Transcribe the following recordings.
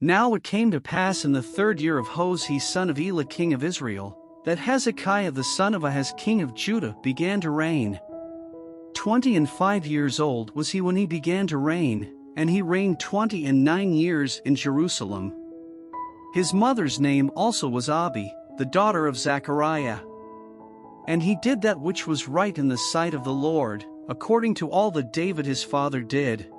Now it came to pass in the 3rd year of Hosea son of Elah king of Israel, that Hezekiah the son of Ahaz king of Judah began to reign. 25 years old was he when he began to reign, and he reigned 29 years in Jerusalem. His mother's name also was Abi, the daughter of Zechariah. And he did that which was right in the sight of the Lord, according to all that David his father did.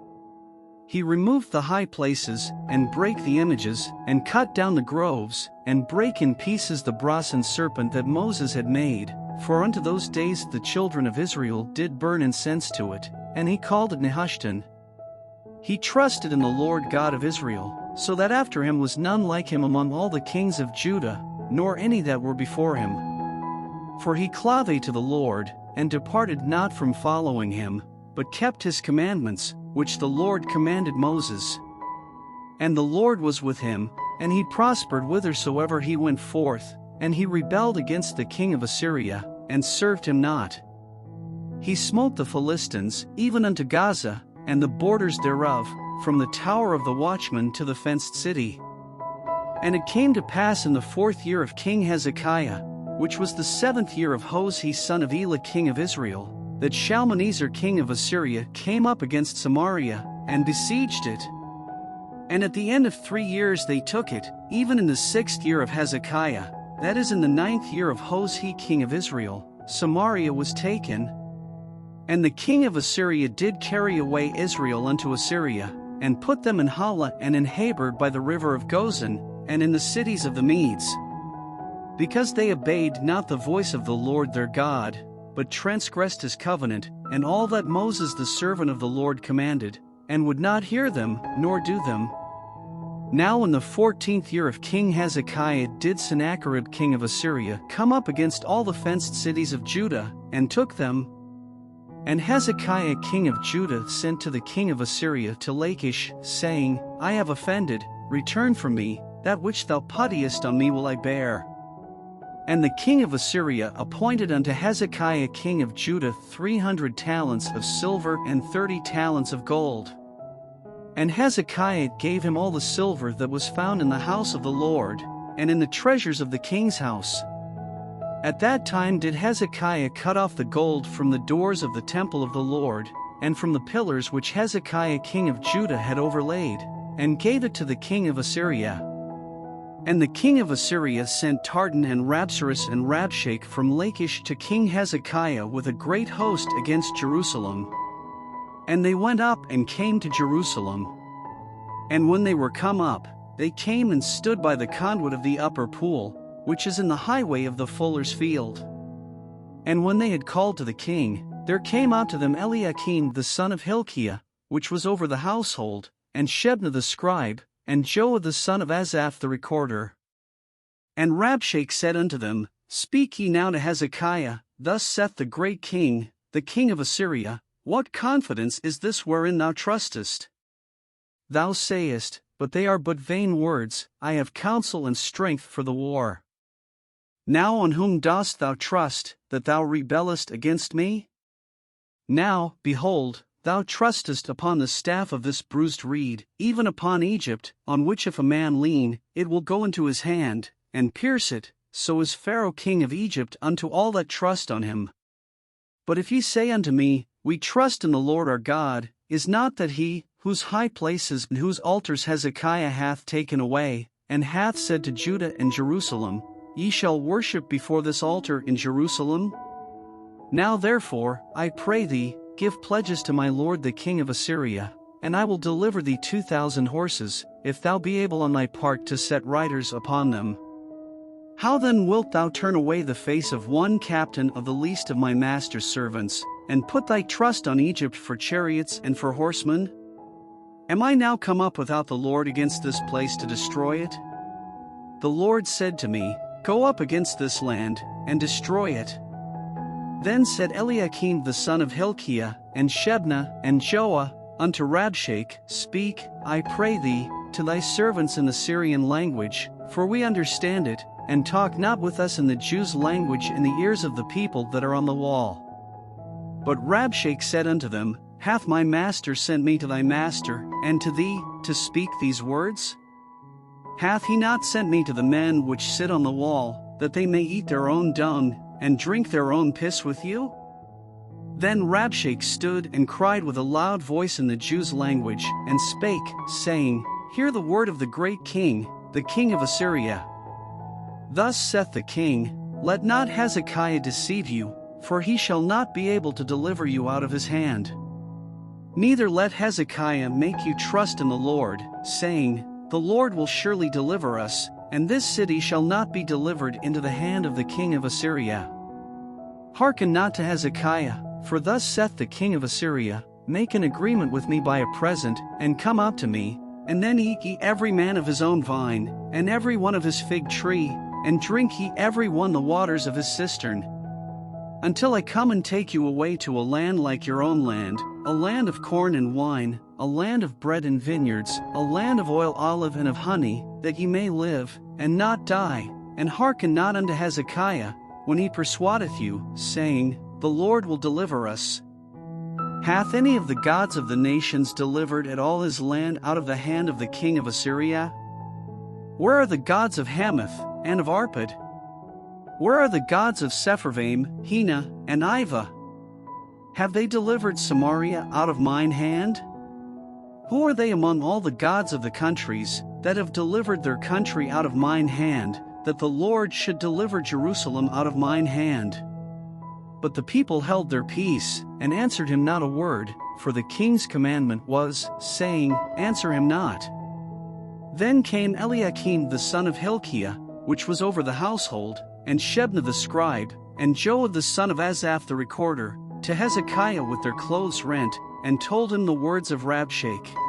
He removed the high places, and brake the images, and cut down the groves, and brake in pieces the brazen serpent that Moses had made, for unto those days the children of Israel did burn incense to it, and he called it Nehushtan. He trusted in the Lord God of Israel, so that after him was none like him among all the kings of Judah, nor any that were before him. For he clave to the Lord, and departed not from following him, but kept his commandments, which the Lord commanded Moses. And the Lord was with him, and he prospered whithersoever he went forth, and he rebelled against the king of Assyria, and served him not. He smote the Philistines, even unto Gaza, and the borders thereof, from the tower of the watchman to the fenced city. And it came to pass in the 4th year of King Hezekiah, which was the 7th year of Hosea son of Elah king of Israel, that Shalmaneser king of Assyria came up against Samaria, and besieged it. And at the end of 3 years they took it, even in the 6th year of Hezekiah, that is in the 9th year of Hosea king of Israel, Samaria was taken. And the king of Assyria did carry away Israel unto Assyria, and put them in Hala and in Habor by the river of Gozan, and in the cities of the Medes. Because they obeyed not the voice of the Lord their God, but transgressed his covenant, and all that Moses the servant of the Lord commanded, and would not hear them, nor do them. Now in the 14th year of King Hezekiah did Sennacherib king of Assyria come up against all the fenced cities of Judah, and took them. And Hezekiah king of Judah sent to the king of Assyria to Lachish, saying, I have offended, return from me, that which thou puttiest on me will I bear. And the king of Assyria appointed unto Hezekiah king of Judah 300 talents of silver and 30 talents of gold. And Hezekiah gave him all the silver that was found in the house of the Lord, and in the treasures of the king's house. At that time did Hezekiah cut off the gold from the doors of the temple of the Lord, and from the pillars which Hezekiah king of Judah had overlaid, and gave it to the king of Assyria. And the king of Assyria sent Tartan and Rabsaris and Rabshakeh from Lachish to King Hezekiah with a great host against Jerusalem. And they went up and came to Jerusalem. And when they were come up, they came and stood by the conduit of the upper pool, which is in the highway of the fuller's field. And when they had called to the king, there came out to them Eliakim the son of Hilkiah, which was over the household, and Shebna the scribe, and Joah the son of Asaph the recorder. And Rabshakeh said unto them, Speak ye now to Hezekiah, thus saith the great king, the king of Assyria, What confidence is this wherein thou trustest? Thou sayest, But they are but vain words, I have counsel and strength for the war. Now on whom dost thou trust, that thou rebellest against me? Now, behold, thou trustest upon the staff of this bruised reed, even upon Egypt, on which if a man lean, it will go into his hand, and pierce it, so is Pharaoh king of Egypt unto all that trust on him. But if ye say unto me, We trust in the Lord our God, is not that he, whose high places and whose altars Hezekiah hath taken away, and hath said to Judah and Jerusalem, Ye shall worship before this altar in Jerusalem? Now therefore, I pray thee, give pledges to my lord the king of Assyria, and I will deliver thee 2,000 horses, if thou be able on thy part to set riders upon them. How then wilt thou turn away the face of one captain of the least of my master's servants, and put thy trust on Egypt for chariots and for horsemen? Am I now come up without the Lord against this place to destroy it? The Lord said to me, Go up against this land, and destroy it. Then said Eliakim the son of Hilkiah, and Shebna, and Joah, unto Rabshakeh, Speak, I pray thee, to thy servants in the Syrian language, for we understand it, and talk not with us in the Jews' language in the ears of the people that are on the wall. But Rabshakeh said unto them, Hath my master sent me to thy master, and to thee, to speak these words? Hath he not sent me to the men which sit on the wall, that they may eat their own dung, and drink their own piss with you? Then Rabshakeh stood and cried with a loud voice in the Jews' language, and spake, saying, Hear the word of the great king, the king of Assyria. Thus saith the king, Let not Hezekiah deceive you, for he shall not be able to deliver you out of his hand. Neither let Hezekiah make you trust in the Lord, saying, The Lord will surely deliver us, and this city shall not be delivered into the hand of the king of Assyria. Hearken not to Hezekiah, for thus saith the king of Assyria, Make an agreement with me by a present, and come up to me, and then eat ye every man of his own vine, and every one of his fig tree, and drink ye every one the waters of his cistern. Until I come and take you away to a land like your own land, a land of corn and wine, a land of bread and vineyards, a land of oil, olive, and of honey, that ye may live, and not die, and hearken not unto Hezekiah, when he persuadeth you, saying, The Lord will deliver us. Hath any of the gods of the nations delivered at all his land out of the hand of the king of Assyria? Where are the gods of Hamath, and of Arpad? Where are the gods of Sepharvaim, Hena, and Ivah? Have they delivered Samaria out of mine hand? Who are they among all the gods of the countries, that have delivered their country out of mine hand, that the Lord should deliver Jerusalem out of mine hand? But the people held their peace, and answered him not a word, for the king's commandment was, saying, Answer him not. Then came Eliakim the son of Hilkiah, which was over the household, and Shebna the scribe, and Joah the son of Asaph the recorder, to Hezekiah with their clothes rent, and told him the words of Rabshakeh.